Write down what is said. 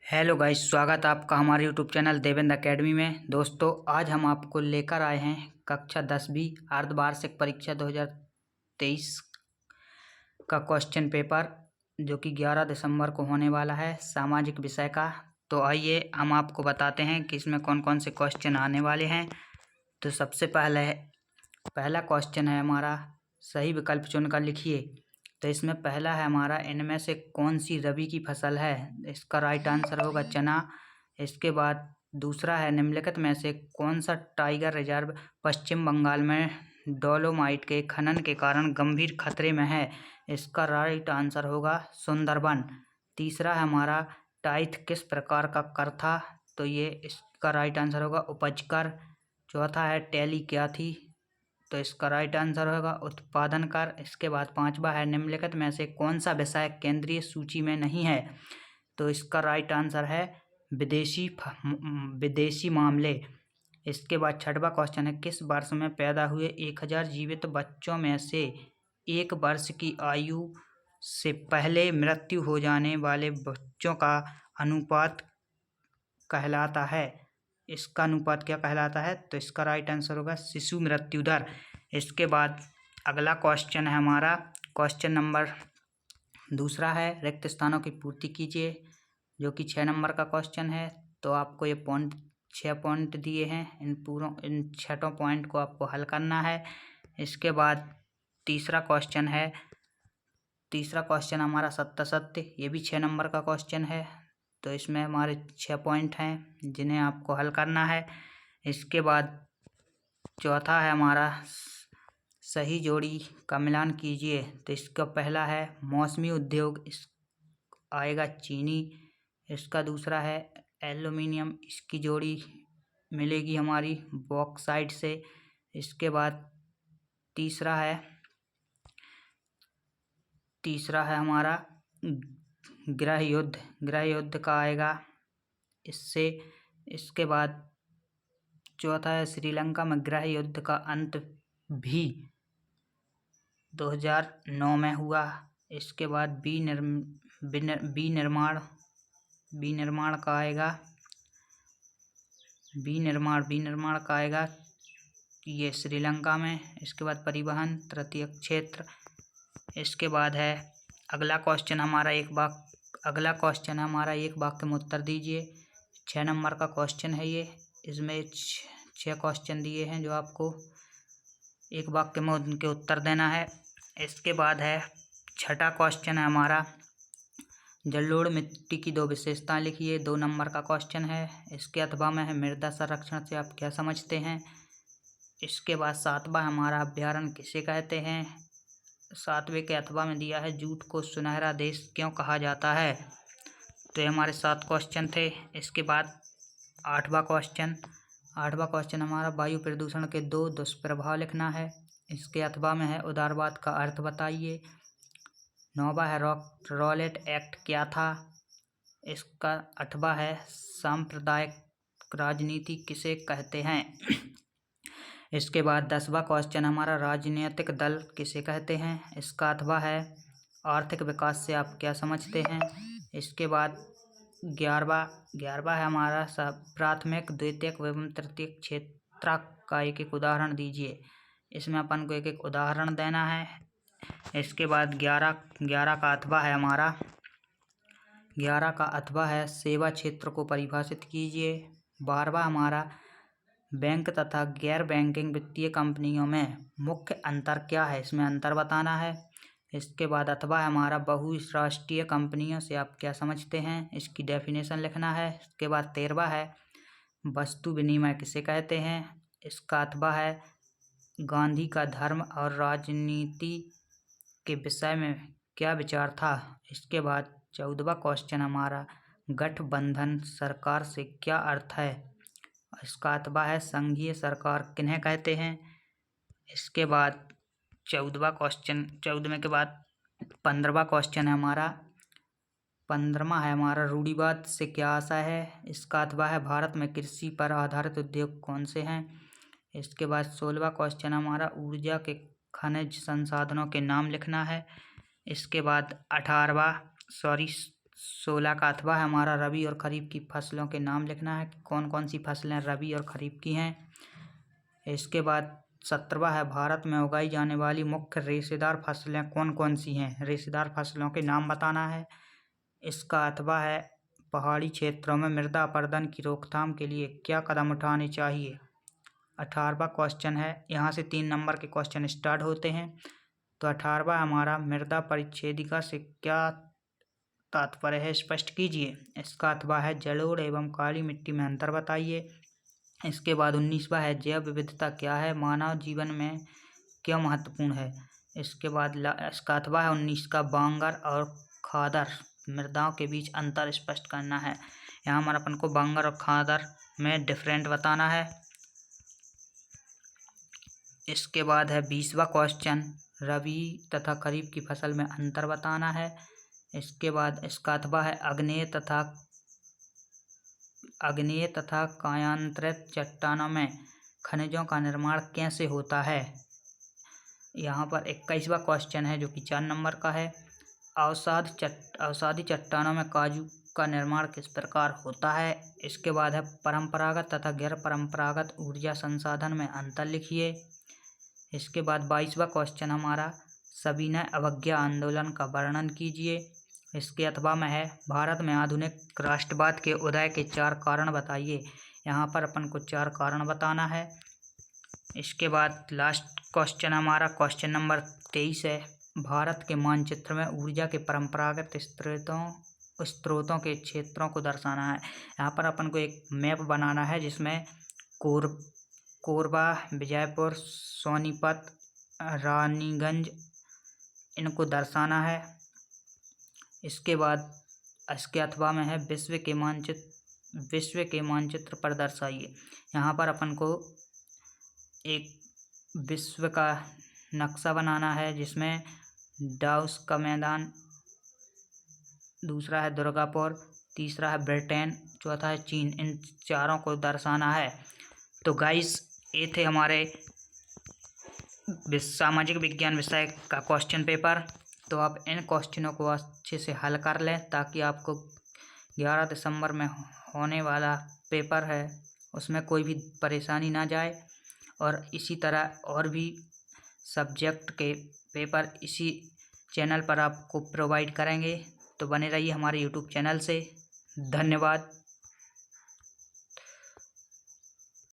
Hello guys, स्वागत है आपका हमारे यूट्यूब चैनल देवेंद्र एकेडमी में। दोस्तों, आज हम आपको लेकर आए हैं कक्षा 10वीं अर्धवार्षिक परीक्षा 2023 का क्वेश्चन पेपर, जो कि 11 दिसंबर को होने वाला है, सामाजिक विषय का। तो आइए हम आपको बताते हैं कि इसमें कौन कौन से क्वेश्चन आने वाले हैं। तो सबसे पहला क्वेश्चन है हमारा, सही विकल्प चुनकर लिखिए। तो इसमें पहला है हमारा, इनमें से कौन सी रबी की फसल है। इसका राइट आंसर होगा चना। इसके बाद दूसरा है, निम्नलिखित में से कौन सा टाइगर रिजर्व पश्चिम बंगाल में डोलोमाइट के खनन के कारण गंभीर खतरे में है। इसका राइट आंसर होगा सुंदरबन। तीसरा है हमारा, टाइथ किस प्रकार का कर था। तो ये इसका राइट आंसर होगा उपज कर। चौथा है, टैली क्या थी। तो इसका राइट आंसर होगा उत्पादन कर। इसके बाद पांचवा है, निम्नलिखित में से कौन सा विषय केंद्रीय सूची में नहीं है। तो इसका राइट आंसर है विदेशी मामले। इसके बाद छठवां क्वेश्चन है, किस वर्ष में पैदा हुए 1000 जीवित बच्चों में से 1 वर्ष की आयु से पहले मृत्यु हो जाने वाले बच्चों का अनुपात कहलाता है। इसका अनुपात क्या कहलाता है। तो इसका राइट आंसर होगा शिशु मृत्यु दर। इसके बाद अगला क्वेश्चन है हमारा, क्वेश्चन नंबर दूसरा है, रिक्त स्थानों की पूर्ति कीजिए, जो कि 6 नंबर का क्वेश्चन है। तो आपको ये 6 पॉइंट दिए हैं, इन 6 पॉइंट को आपको हल करना है। इसके बाद तीसरा क्वेश्चन हमारा सत्य सत्य, ये भी 6 नंबर का क्वेश्चन है। तो इसमें हमारे 6 पॉइंट हैं जिन्हें आपको हल करना है। इसके बाद चौथा है हमारा, सही जोड़ी का मिलान कीजिए। तो इसका पहला है मौसमी उद्योग, इस आएगा चीनी। इसका दूसरा है एल्युमिनियम, इसकी जोड़ी मिलेगी हमारी बॉक्साइट से। इसके बाद तीसरा है हमारा गृह युद्ध का आएगा इससे। इसके बाद चौथा है, श्रीलंका में गृह युद्ध का अंत भी 2009 में हुआ। इसके बाद विनिर्माण का आएगा ये श्रीलंका में। इसके बाद परिवहन तृतीय क्षेत्र। इसके बाद है अगला क्वेश्चन हमारा, एक वाक्य में उत्तर दीजिए। 6 नंबर का क्वेश्चन है ये। इसमें 6 क्वेश्चन दिए हैं जो आपको एक वाक्य में उनके उत्तर देना है। इसके बाद है छठा क्वेश्चन है हमारा, जलोढ़ मिट्टी की 2 विशेषताएं लिखिए। 2 नंबर का क्वेश्चन है। इसके अथवा में है, मृदा संरक्षण से आप क्या समझते हैं। इसके बाद 7वां हमारा, अभ्यारण्य किसे कहते हैं। 7वें के अथवा में दिया है, जूट को सुनहरा देश क्यों कहा जाता है। तो ये हमारे 7 क्वेश्चन थे। इसके बाद 8वां क्वेश्चन हमारा, वायु प्रदूषण के 2 दुष्प्रभाव लिखना है। इसके अथवा में है, उदारवाद का अर्थ बताइए। 9वां है, रॉलेट एक्ट क्या था। इसका 8वां है, सांप्रदायिक राजनीति किसे कहते हैं। इसके बाद 10वां क्वेश्चन हमारा, राजनीतिक दल किसे कहते हैं। इसका अथवा है, आर्थिक विकास से आप क्या समझते हैं। इसके बाद 11वां है हमारा, प्राथमिक द्वितीयक एवं तृतीयक क्षेत्रक का एक उदाहरण दीजिए। इसमें अपन को एक उदाहरण देना है। इसके बाद 11 का अथवा है हमारा, 11 का अथवा है, सेवा क्षेत्र को परिभाषित कीजिए। 12वां हमारा, बैंक तथा गैर बैंकिंग वित्तीय कंपनियों में मुख्य अंतर क्या है, इसमें अंतर बताना है। इसके बाद अथवा है हमारा, बहुराष्ट्रीय कंपनियों से आप क्या समझते हैं, इसकी डेफिनेशन लिखना है। इसके बाद 13वां है, वस्तु विनिमय किसे कहते हैं। इसका अथवा है, गांधी का धर्म और राजनीति के विषय में क्या विचार था। इसके बाद 14वां क्वेश्चन हमारा, गठबंधन सरकार से क्या अर्थ है। इसका अथवा है, संघीय सरकार किन्हें कहते हैं। इसके बाद 14वें के बाद 15वां क्वेश्चन है हमारा, 15वां है हमारा, रूढ़िवाद से क्या आशय है। इसका अथवा है, भारत में कृषि पर आधारित उद्योग कौन से हैं। इसके बाद 16वां क्वेश्चन हमारा, ऊर्जा के खनिज संसाधनों के नाम लिखना है। इसके बाद 16 का अथवा है हमारा रबी और खरीफ की फसलों के नाम लिखना है कि कौन कौन सी फसलें रबी और खरीफ की हैं। इसके बाद 17वां है भारत में उगाई जाने वाली मुख्य रेशेदार फसलें कौन कौन सी हैं, रेशेदार फसलों के नाम बताना है। इसका अथवा है पहाड़ी क्षेत्रों में मृदा अपरदन की रोकथाम के लिए क्या कदम उठाने चाहिए। 18वां क्वेश्चन है, यहाँ से 3 नंबर के क्वेश्चन स्टार्ट होते हैं। तो 18वां हमारा मृदा परिच्छेदिका से क्या तात्पर्य है, स्पष्ट कीजिए। इसका अथवा है जलोढ़ एवं काली मिट्टी में अंतर बताइए। इसके बाद 19वां है जैव विविधता क्या है, मानव जीवन में क्यों महत्वपूर्ण है। इसके बाद इसका अथवा है 19 का बांगर और खादर मृदाओं के बीच अंतर स्पष्ट करना है। यहाँ हमारा अपन को बांगर और खादर में डिफरेंट बताना है। इसके बाद है 20वां क्वेश्चन रबी तथा खरीफ की फसल में अंतर बताना है। इसके बाद इसका अथवा है आग्नेय तथा कायांतरित चट्टानों में खनिजों का निर्माण कैसे होता है। यहाँ पर 21वां क्वेश्चन है जो कि 4 नंबर का है, अवसादी चट्टानों में काजू का निर्माण किस प्रकार होता है। इसके बाद है परंपरागत तथा गैर परंपरागत ऊर्जा संसाधन में अंतर लिखिए। इसके बाद 22वां क्वेश्चन हमारा सविनय अवज्ञा आंदोलन का वर्णन कीजिए। इसके अथवा में है भारत में आधुनिक राष्ट्रवाद के उदय के 4 कारण बताइए। यहाँ पर अपन को 4 कारण बताना है। इसके बाद लास्ट क्वेश्चन हमारा क्वेश्चन नंबर 23 है, भारत के मानचित्र में ऊर्जा के परंपरागत स्रोतों के क्षेत्रों को दर्शाना है। यहाँ पर अपन को एक मैप बनाना है जिसमें कोरबा, विजयपुर, सोनीपत, रानीगंज इनको दर्शाना है। इसके बाद इसके अथवा में है विश्व के मानचित्र पर दर्शाइए। यहाँ पर अपन को एक विश्व का नक्शा बनाना है जिसमें डाउस का मैदान, दूसरा है दुर्गापुर, तीसरा है ब्रिटेन, चौथा है चीन, इन चारों को दर्शाना है। तो गाइस ये थे हमारे सामाजिक विज्ञान विषय का क्वेश्चन पेपर। तो आप इन क्वेश्चनों को अच्छे से हल कर लें ताकि आपको 11 दिसंबर में होने वाला पेपर है उसमें कोई भी परेशानी ना जाए। और इसी तरह और भी सब्जेक्ट के पेपर इसी चैनल पर आपको प्रोवाइड करेंगे। तो बने रहिए हमारे यूट्यूब चैनल से। धन्यवाद।